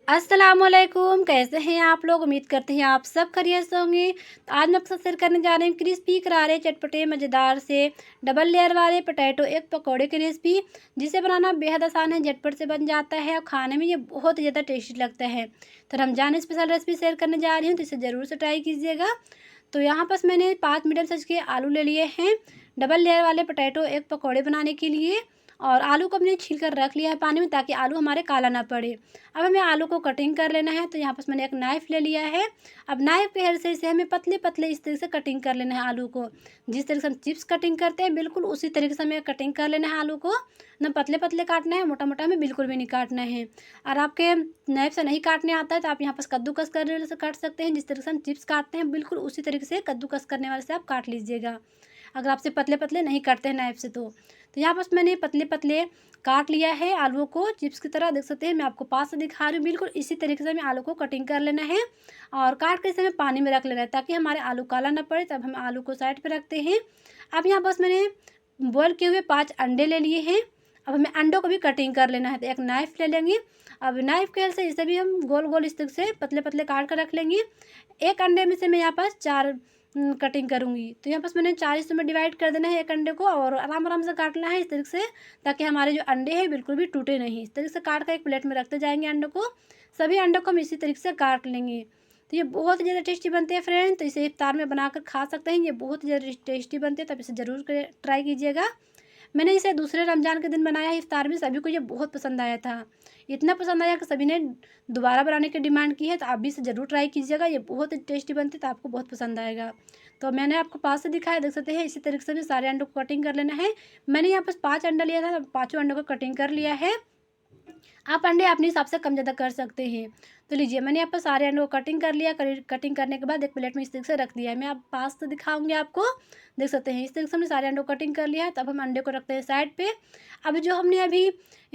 अस्सलामुअलैकुम, कैसे हैं आप लोग? उम्मीद करते हैं आप सब खैरियत से होंगे। तो आज मैं आपके साथ शेयर करने जा रही हूँ क्रिस्पी करारे चटपटे मज़ेदार से डबल लेयर वाले पोटैटो एग पकौड़े की रेसिपी, जिसे बनाना बेहद आसान है, झटपट से बन जाता है और खाने में ये बहुत ज़्यादा टेस्टी लगता है। तो रमज़ान स्पेशल रेसिपी शेयर करने जा रही हूँ, तो इसे ज़रूर से ट्राई कीजिएगा। तो यहाँ पर मैंने 5 मीडियम साइज़ के आलू ले लिए हैं डबल लेयर वाले पोटैटो एग पकौड़े बनाने के लिए। और आलू को हमने छील कर रख लिया है पानी में, ताकि आलू हमारे काला ना पड़े। अब हमें आलू को कटिंग कर लेना है। तो यहाँ पर मैंने एक नाइफ़ ले लिया है। अब नाइफ़ के हेल्प से इसे हमें पतले-पतले इस तरीके से कटिंग कर लेना है आलू को। जिस तरीके से हम चिप्स कटिंग करते हैं, बिल्कुल उसी तरीके से हमें कटिंग कर लेना है आलू को। ना पतले-पतले काटना है, मोटा-मोटा हमें बिल्कुल भी नहीं काटना है। और आपके नाइफ़ से नहीं काटने आता है, तो आप यहाँ पर कद्दूकस करने से काट सकते हैं। जिस तरीके से हम चिप्स काटते हैं, बिल्कुल उसी तरीके से कद्दूकस करने वाले से आप काट लीजिएगा, अगर आपसे पतले-पतले नहीं काटते हैं नाइफ़ से तो। तो यहाँ बस मैंने पतले-पतले काट लिया है आलूओं को चिप्स की तरह, देख सकते हैं। मैं आपको पास से दिखा रही हूँ, बिल्कुल इसी तरीके से हमें आलू को कटिंग कर लेना है और काट के इसे हमें पानी में रख लेना है, ताकि हमारे आलू काला ना पड़े। तब हम आलू को साइड पे रखते हैं। अब यहाँ बस मैंने बॉयल किए हुए 5 अंडे ले लिए हैं। अब हमें अंडों को भी कटिंग कर लेना है। तो एक नाइफ़ ले लेंगे। अब नाइफ़ के हेल्प से इसे भी हम गोल-गोल इस तरीके से पतले-पतले काट कर रख लेंगे। एक अंडे में से मैं यहाँ पर 4 कटिंग करूँगी। तो यहाँ बस मैंने 4 हिस्सों में डिवाइड कर देना है एक अंडे को, और आराम-आराम से काटना है इस तरीके से, ताकि हमारे जो अंडे हैं बिल्कुल भी टूटे नहीं। इस तरीके से काट कर एक प्लेट में रखते जाएँगे अंडों को। सभी अंडों को हम इसी तरीके से काट लेंगे। तो ये बहुत ज़्यादा टेस्टी बनते हैं फ्रेंड, तो इसे इफ्तार में बनाकर खा सकते हैं। ये बहुत ज़्यादा टेस्टी बनते हैं, तो आप इसे ज़रूर ट्राई कीजिएगा। मैंने इसे दूसरे रमज़ान के दिन बनाया है इफ्तार में, सभी को ये बहुत पसंद आया था। इतना पसंद आया कि सभी ने दोबारा बनाने की डिमांड की है। तो आप भी इसे ज़रूर ट्राई कीजिएगा, ये बहुत ही टेस्टी बनती है, तो आपको बहुत पसंद आएगा। तो मैंने आपको पास से दिखाया, देख सकते हैं। इसी तरीके से भी सारे अंडों को कटिंग कर लेना है। मैंने यहाँ पर 5 अंडा लिया था, तो पाँचों अंडों को कटिंग कर लिया है। आप अंडे अपने हिसाब से कम ज़्यादा कर सकते हैं। तो लीजिए, मैंने यहाँ पर सारे अंडों को कटिंग कर लिया। कटिंग करने के बाद एक प्लेट में इस तरीके से रख दिया है। मैं आप पास से दिखाऊँगी आपको, देख सकते हैं। इस तरीके से हमने सारे अंडों को कटिंग कर लिया है। तब हम अंडे को रखते हैं साइड पे। अब जो हमने अभी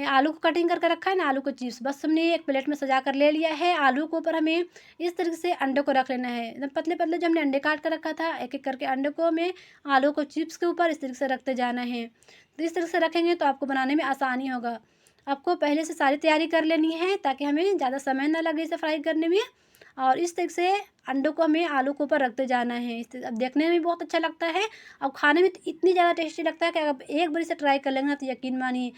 आलू को कटिंग करके रखा है ना, आलू को चिप्स बस हमने एक प्लेट में सजा कर ले लिया है। आलू के ऊपर हमें इस तरीके से अंडे को रख लेना है। एकदम पतले-पतले जो हमने अंडे काट कर रखा था, एक-एक करके अंडे को हमें आलू को चिप्स के ऊपर इस तरीके से रखते जाना है। तो इस तरह से रखेंगे तो आपको बनाने में आसानी होगा। आपको पहले से सारी तैयारी कर लेनी है, ताकि हमें ज़्यादा समय ना लगे इसे फ्राई करने में। और इस तरीके से अंडों को हमें आलू के ऊपर रखते जाना है। अब देखने में भी बहुत अच्छा लगता है, और खाने में तो इतनी ज़्यादा टेस्टी लगता है कि आप एक बार इसे ट्राई कर लेंगे ना, तो यकीन मानिए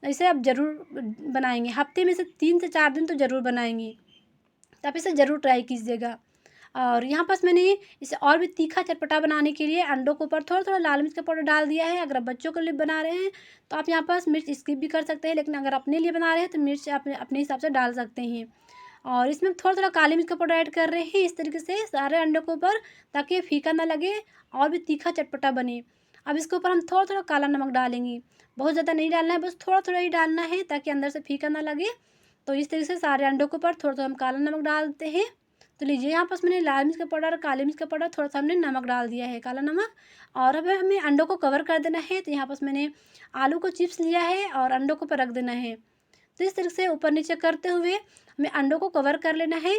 इसे आप ज़रूर बनाएंगे। हफ्ते में से 3 से 4 दिन तो ज़रूर बनाएंगे। तो आप इसे ज़रूर ट्राई कीजिएगा। और यहाँ पास मैंने इसे और भी तीखा चटपटा बनाने के लिए अंडों के ऊपर थोड़ा-थोड़ा लाल मिर्च का पाउडर डाल दिया है। अगर आप बच्चों के लिए बना रहे हैं, तो आप यहाँ पास मिर्च स्किप भी कर सकते हैं, लेकिन अगर अपने लिए बना रहे हैं, तो मिर्च अपने अपने हिसाब से डाल सकते हैं। और इसमें थोड़ा-थोड़ा काली मिर्च का पाउडर ऐड कर रहे हैं, इस तरीके से सारे अंडों के ऊपर, ताकि ये फीका ना लगे और भी तीखा चटपटा बने। अब इसके ऊपर हम थोड़ा-थोड़ा काला नमक डालेंगे। बहुत ज़्यादा नहीं डालना है, बस थोड़ा-थोड़ा ही डालना है, ताकि अंदर से फीका ना लगे। तो इस तरीके से सारे अंडों के ऊपर थोड़ा-थोड़ा हम काला नमक डालते हैं। तो लीजिए, यहाँ पास मैंने लाल मिर्च का पाउडर, काली मिर्च का पाउडर, थोड़ा-सा हमने नमक डाल दिया है, काला नमक। और अब हमें अंडों को कवर कर देना है। तो यहाँ पास मैंने आलू को चिप्स लिया है और अंडों को ऊपर रख देना है। तो इस तरीके से ऊपर-नीचे करते हुए हमें अंडों को कवर कर लेना है।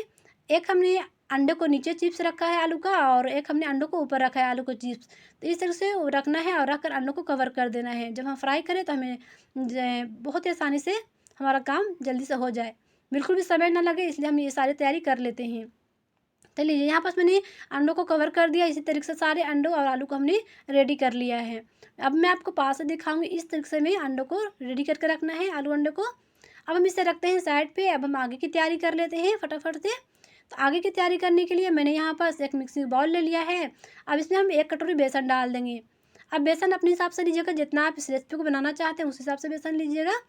एक हमने अंडे को नीचे चिप्स रखा है आलू का, और एक हमने अंडों को ऊपर रखा है आलू को चिप्स। तो इस तरह से वो रखना है और रखकर अंडों को कवर कर देना है। जब हम फ्राई करें, तो हमें बहुत ही आसानी से हमारा काम जल्दी से हो जाए, बिल्कुल भी समय ना लगे, इसलिए हम ये सारी तैयारी कर लेते हैं। तो लीजिए, यहाँ पास मैंने अंडों को कवर कर दिया। इसी तरीके से सारे अंडों और आलू को हमने रेडी कर लिया है। अब मैं आपको पास से दिखाऊँगी, इस तरीके से हमें अंडों को रेडी करके रखना है, आलू अंडे को। अब हम इसे रखते हैं साइड पे। अब हम आगे की तैयारी कर लेते हैं फटाफट से। तो आगे की तैयारी करने के लिए मैंने यहाँ पास एक मिक्सिंग बाउल ले लिया है। अब इसमें हम 1 कटोरी बेसन डाल देंगे। अब बेसन अपने हिसाब से लीजिएगा, जितना आप इस रेसिपी को बनाना चाहते हैं उस हिसाब से बेसन लीजिएगा।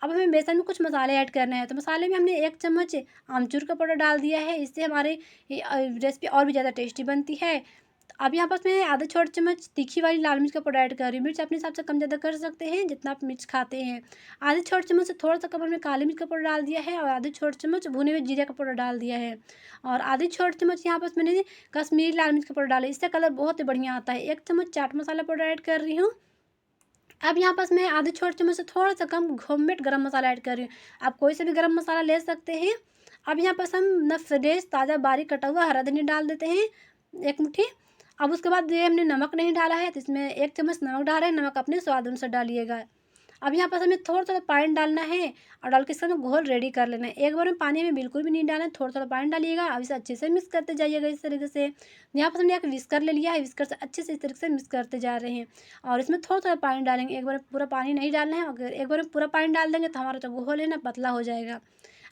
अब हमें बेसन में कुछ मसाले ऐड करने हैं। तो मसाले में हमने 1 चम्मच आमचूर का पाउडर डाल दिया है। इससे हमारे रेसिपी और भी ज़्यादा टेस्टी बनती है। तो अब यहाँ पास मैं आधा छोटा चम्मच तीखी वाली लाल मिर्च का पाउडर ऐड कर रही हूँ। मिर्च अपने हिसाब से कम ज़्यादा कर सकते हैं, जितना आप मिर्च खाते हैं। आधे छोटे चम्मच से थोड़ा-सा कम हमने काली मिर्च का पाउडर डाल दिया है, और आधे छोटे चम्मच भुने हुए जीरे का पाउडर डाल दिया है। और आधे छोटे चम्मच यहाँ पास मैंने कश्मीरी लाल मिर्च का पाउडर डाला है। इससे कलर बहुत ही बढ़िया आता है। 1 चम्मच चाट मसाला पाउडर ऐड कर रही हूँ। अब यहाँ पास मैं आधे छोटे चम्मच से थोड़ा-सा कम होममेड गरम मसाला ऐड कर रही हूँ। आप कोई सा भी गरम मसाला ले सकते हैं। अब यहाँ पास हम ना फ्रेश ताज़ा बारीक कटा हुआ हरा धनिया डाल देते हैं, 1 मुट्ठी। अब उसके बाद ये हमने नमक नहीं डाला है, तो इसमें 1 चम्मच नमक डाल रहे हैं। नमक अपने स्वाद अनुसार डालिएगा। अब यहाँ पर हमें थोड़ा-थोड़ा पानी डालना है और डाल के इसका ना घोल रेडी कर लेना है। एक बार में पानी हमें बिल्कुल भी नहीं डालना है, थोड़ा-थोड़ा पानी डालिएगा। अब इसे अच्छे से मिक्स करते जाइएगा इस तरीके से। यहाँ पर हमने एक विस्कर ले लिया है, विस्कर से अच्छे से इस तरीके से मिक्स करते जा रहे हैं और इसमें थोड़ा-थोड़ा पानी डालेंगे। एक बार में पूरा पानी नहीं डालना है, अगर एक बार में पूरा पानी डाल देंगे तो हमारा जो घोल है ना पतला हो जाएगा।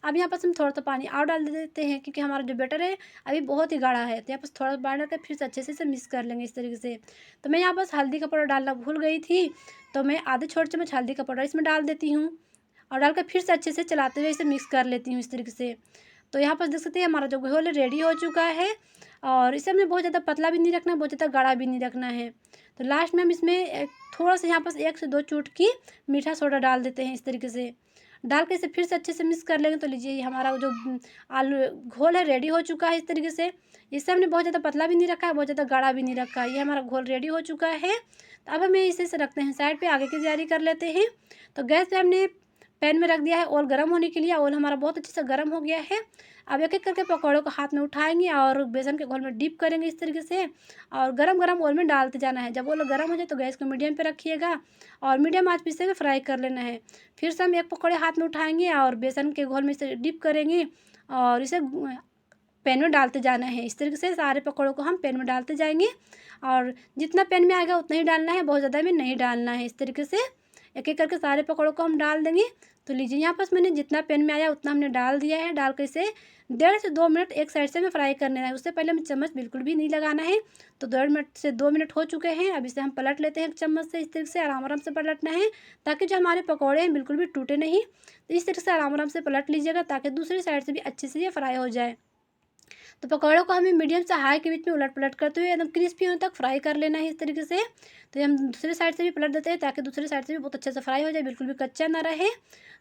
अब यहाँ पर हम थोड़ा-सा पानी और डाल देते हैं क्योंकि हमारा जो बैटर है अभी बहुत ही गाढ़ा है। तो यहाँ पर थोड़ा पानी डाल के फिर से अच्छे से इसे मिक्स कर लेंगे इस तरीके से। तो मैं यहाँ बस हल्दी का पाउडर डालना भूल गई थी, तो मैं आधे छोटे चम्मच हल्दी का पाउडर इसमें डाल देती हूँ और डाल कर फिर से अच्छे से चलाते हुए इसे मिक्स कर लेती हूँ इस तरीके से। तो यहाँ पर देख सकते हैं हमारा जो घोल है रेडी हो चुका है और इसे हमें बहुत ज़्यादा पतला भी नहीं रखना है, बहुत ज़्यादा गाढ़ा भी नहीं रखना है। तो लास्ट में हम इसमें थोड़ा-सा यहाँ पर 1 से 2 चुटकी मीठा सोडा डाल देते हैं इस तरीके से। डाल के इसे फिर से अच्छे से मिक्स कर लेंगे। तो लीजिए ये हमारा जो आलू घोल है रेडी हो चुका है इस तरीके से। इसे हमने बहुत ज़्यादा पतला भी नहीं रखा है, बहुत ज़्यादा गाढ़ा भी नहीं रखा है। ये हमारा घोल रेडी हो चुका है। तो अब हमें इसे से रखते हैं साइड पे, आगे की तैयारी कर लेते हैं। तो गैस पे हमने पैन में रख दिया है ऑयल गर्म होने के लिए। ऑयल हमारा बहुत अच्छे से गर्म हो गया है। अब एक-एक करके पकौड़ों को हाथ में उठाएँगे और बेसन के घोल में डिप करेंगे इस तरीके से और गरम-गरम ऑयल में डालते जाना है। जब ऑयल गर्म हो जाए तो गैस को मीडियम पे रखिएगा और मीडियम आँच पे इसे फ्राई कर लेना है। फिर से हम एक पकौड़े हाथ में उठाएँगे और बेसन के घोल में इसे डिप करेंगे और इसे पैन में डालते जाना है। इस तरीके से सारे पकौड़ों को हम पैन में डालते जाएँगे और जितना पैन में आएगा उतना ही डालना है, बहुत ज़्यादा में नहीं डालना है। इस तरीके से एक-एक करके सारे पकौड़ों को हम डाल देंगे। तो लीजिए यहाँ पास मैंने जितना पैन में आया उतना हमने डाल दिया है। डाल कर इसे 1.5 से 2 मिनट एक साइड से हमें फ्राई करना है। उससे पहले हमें चम्मच बिल्कुल भी नहीं लगाना है। तो 1.5 मिनट से 2 मिनट हो चुके हैं। अब इसे हम पलट लेते हैं एक चम्मच से। इस तरीके से आराम-आराम से पलटना है ताकि जो हमारे पकौड़े हैं बिल्कुल भी टूटे नहीं। तो इस तरीके से आराम-आराम से पलट लीजिएगा ताकि दूसरी साइड से भी अच्छे से ये फ्राई हो जाए। तो पकौड़ों को हमें मीडियम से हाई के बीच में उलट-पलट करते हुए एकदम क्रिस्पी होने तक फ्राई कर लेना है इस तरीके से। तो हम दूसरी साइड से भी पलट देते हैं ताकि दूसरी साइड से भी बहुत अच्छे से फ्राई हो जाए, बिल्कुल भी कच्चा ना रहे।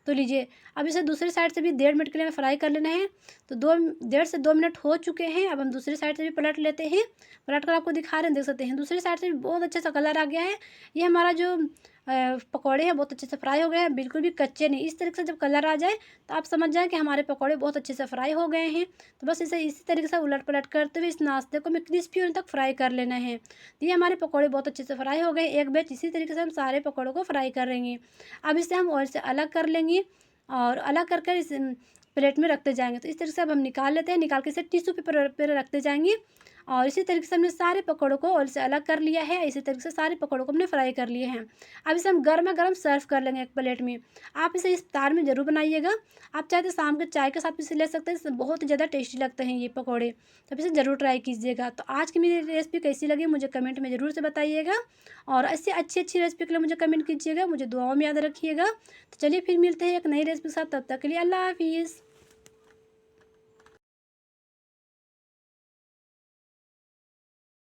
तो लीजिए अब इसे दूसरी साइड से भी 1.5 मिनट के लिए हमें फ्राई कर लेना है। तो 1.5 से 2 मिनट हो चुके हैं। अब हम दूसरी साइड से भी पलट लेते हैं। पलट कर आपको दिखा रहे हैं, देख सकते हैं दूसरी साइड से भी बहुत अच्छे से कलर आ गया है। ये हमारा जो पकौड़े हैं बहुत अच्छे से फ्राई हो गए हैं, बिल्कुल भी कच्चे नहीं। इस तरीके से जब कलर आ जाए तो आप समझ जाएँ कि हमारे पकौड़े बहुत अच्छे से फ्राई हो गए हैं। तो बस इसे इसी तरीके से उलट-पलट करते हुए इस नाश्ते को हमें क्रिस्पी होने तक फ्राई कर लेना है। तो ये हमारे पकौड़े बहुत अच्छे से फ्राई हो गए। एक बैच इसी तरीके से हम सारे पकौड़ों को फ्राई कर लेंगे। अब इसे हम ऑयल से अलग कर लेंगे और अलग कर कर इस प्लेट में रखते जाएँगे। तो इस तरीके से अब हम निकाल लेते हैं। निकाल के इसे टिश्यू पेपर पे रखते जाएँगे और इसी तरीके से हमने सारे पकौड़ों को ऑयल से अलग कर लिया है। इसी तरीके से सारे पकौड़ों को हमने फ्राई कर लिए हैं। अब इसे हम गरमा-गरम सर्व कर लेंगे एक प्लेट में। आप इसे इफ्तार में ज़रूर बनाइएगा। आप चाहे तो शाम के चाय के साथ भी इसे ले सकते हैं। इससे बहुत ही ज़्यादा टेस्टी लगते हैं ये पकौड़े। तो आप इसे ज़रूर ट्राई कीजिएगा। तो आज की मेरी रेसिपी कैसी लगी मुझे कमेंट में ज़रूर से बताइएगा और ऐसी अच्छी-अच्छी रेसिपी के लिए मुझे कमेंट कीजिएगा। मुझे दुआओं में याद रखिएगा। तो चलिए फिर मिलते हैं एक नई रेसिपी के साथ। तब तक के लिए अल्लाह हाफ़िज़।